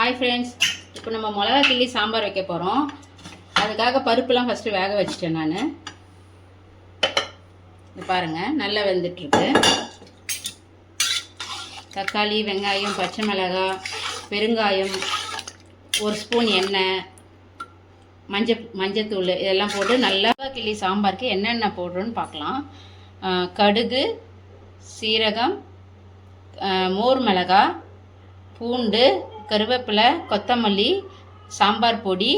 Hi friends, இப்போ நம்ம மிளகா கிள்ளி சாம்பார் வைக்க போகிறோம். அதுக்காக பருப்புலாம் ஃபஸ்ட்டு வேக வச்சிட்டேன். நான் இது பாருங்கள், நல்லா வெந்துட்டுருக்கு. தக்காளி, வெங்காயம், பச்சை மிளகாய், பெருங்காயம், ஒரு ஸ்பூன் எண்ணெய், மஞ்சத்தூள் இதெல்லாம் போட்டு நல்லா கிள்ளி சாம்பாருக்கு என்னென்ன போடுறோன்னு பார்க்கலாம். கடுகு, சீரகம், மோர் மிளகாய், பூண்டு, கருவேப்பிலை, கொத்தமல்லி, சாம்பார் பொடி,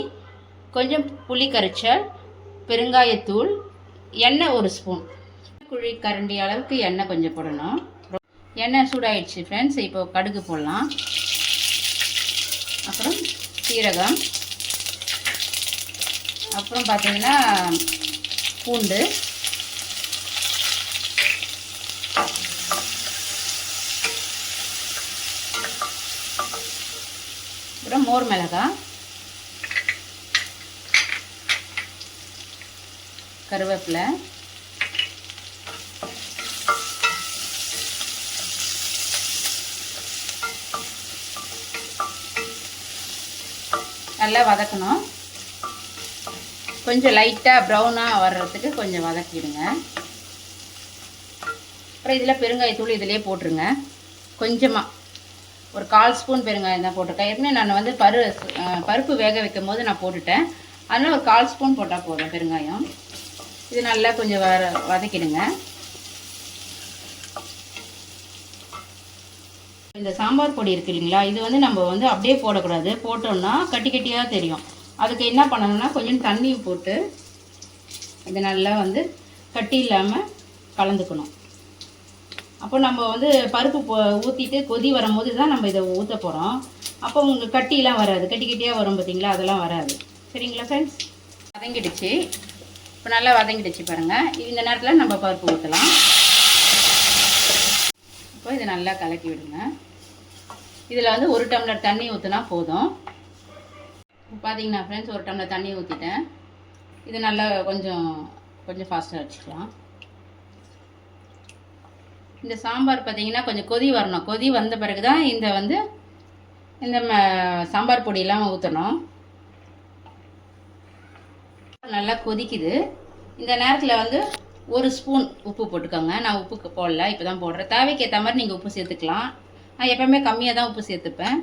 கொஞ்சம் புளி கரைச்சல், பெருங்காயத்தூள், எண்ணெய் ஒரு ஸ்பூன், குழி கரண்டி அளவுக்கு எண்ணெய் கொஞ்சம் போடணும். எண்ணெய் சூடாயிடுச்சு ஃப்ரெண்ட்ஸ். இப்போ கடுகு போடலாம். அப்புறம் சீரகம், அப்புறம் பார்த்தீங்கன்னா பூண்டு, அப்புறம் மோர் மிளகாய், கருவேப்பிலை, நல்லா வதக்கணும். கொஞ்சம் லைட்டாக ப்ரௌனாக வர்றதுக்கு கொஞ்சம் வதக்கிடுங்க. அப்புறம் இதில் பெருங்காயத்தூள் இதிலே போட்டுருங்க. கொஞ்சமாக ஒரு 1/4 ஸ்பூன் பெருங்காயம் தான் போட்டிருக்கேன். ஏற்கனவே நான் வந்து பருப்பு வேக வைக்கும் போது நான் போட்டுட்டேன். அதனால் ஒரு 1/4 ஸ்பூன் போட்டால் போதும் பெருங்காயம். இது நல்லா கொஞ்சம் வதக்கிடுங்க. இந்த சாம்பார் பொடி இருக்குது இல்லைங்களா, இது வந்து நம்ம வந்து அப்படியே போடக்கூடாது. போட்டோம்னா கட்டி கட்டியாக தெரியும். அதுக்கு என்ன பண்ணணும்னா கொஞ்சம் தண்ணி போட்டு இது நல்லா வந்து கட்டி இல்லாமல் கலந்துக்கணும். அப்போ நம்ம வந்து பருப்பு ஊற்றிட்டு கொதி வரும்போது தான் நம்ம இதை ஊற்ற போகிறோம். அப்போ உங்களுக்கு கட்டிலாம் வராது, கட்டி கட்டியாக வரும் பார்த்தீங்களா, அதெல்லாம் வராது. சரிங்களா ஃப்ரெண்ட்ஸ்? வதங்கிடுச்சு. இப்போ நல்லா வதங்கிடுச்சு பாருங்கள். இந்த நேரத்தில் நம்ம பருப்பு ஊற்றலாம். இப்போ இதை நல்லா கலக்கி விடுங்க. இதில் வந்து 1 டம்ளர் தண்ணி ஊற்றினா போதும். பார்த்தீங்கன்னா ஃப்ரெண்ட்ஸ், 1 டம்ளர் தண்ணி ஊற்றிட்டேன். இது நல்லா கொஞ்சம் ஃபாஸ்ட்டாக வச்சுக்கலாம். இந்த சாம்பார் பார்த்தீங்கன்னா கொஞ்சம் கொதி வரணும். கொதி வந்த பிறகு தான் இந்த சாம்பார் பொடியெல்லாம் ஊற்றணும். நல்லா கொதிக்குது. இந்த நேரத்தில் வந்து 1 ஸ்பூன் உப்பு போட்டுக்கோங்க. நான் உப்புக்கு போடல, இப்போ தான் போடுறேன். தேவைக்கு ஏற்ற மாதிரி நீங்கள் உப்பு சேர்த்துக்கலாம். நான் எப்போவுமே கம்மியாக தான் உப்பு சேர்த்துப்பேன்.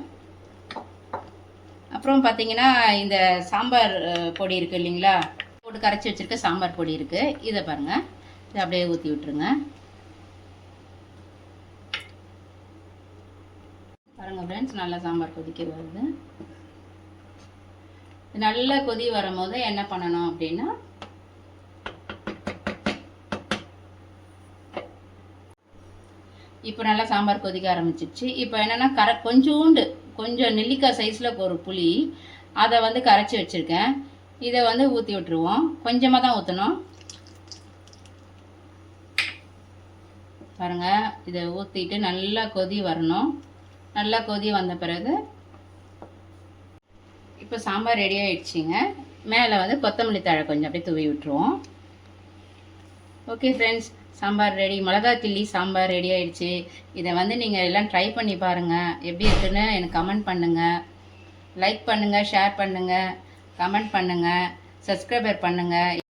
அப்புறம் பார்த்தீங்கன்னா இந்த சாம்பார் பொடி இருக்குது இல்லைங்களா, போட்டு கரைச்சி வச்சுருக்க சாம்பார் பொடி இருக்குது. இதை பாருங்கள், இதை அப்படியே ஊற்றி விட்டுருங்க. பாருங்கள் ஃப்ரெண்ட்ஸ், நல்லா சாம்பார் கொதிக்க வருது. நல்ல கொதி வரும்போது என்ன பண்ணணும் அப்படின்னா, இப்போ நல்லா சாம்பார் கொதிக்க ஆரம்பிச்சிடுச்சு. இப்போ என்னென்னா கொஞ்சம் நெல்லிக்காய் சைஸில் ஒரு புளி, அதை வந்து கரைச்சி வச்சுருக்கேன். இதை வந்து ஊற்றி விட்டுருவோம். கொஞ்சமாக தான் ஊற்றணும். பாருங்கள், இதை ஊற்றிட்டு நல்லா கொதி வரணும். நல்லா கொதி வந்த பிறகு இப்போ சாம்பார் ரெடி ஆகிடுச்சிங்க. மேலே வந்து கொத்தமல்லி தழை கொஞ்சம் அப்படியே தூவி விட்டுருவோம். Okay friends, sambar ready. மிளகா கிள்ளி சாம்பார் ரெடி ஆகிடுச்சு. இதை வந்து நீங்கள் எல்லாம் ட்ரை பண்ணி பாருங்கள். எப்படி இருக்குன்னு எனக்கு கமெண்ட் பண்ணுங்கள். லைக் பண்ணுங்கள், ஷேர் பண்ணுங்கள், கமெண்ட் பண்ணுங்கள், சப்ஸ்கிரைபர் பண்ணுங்கள்.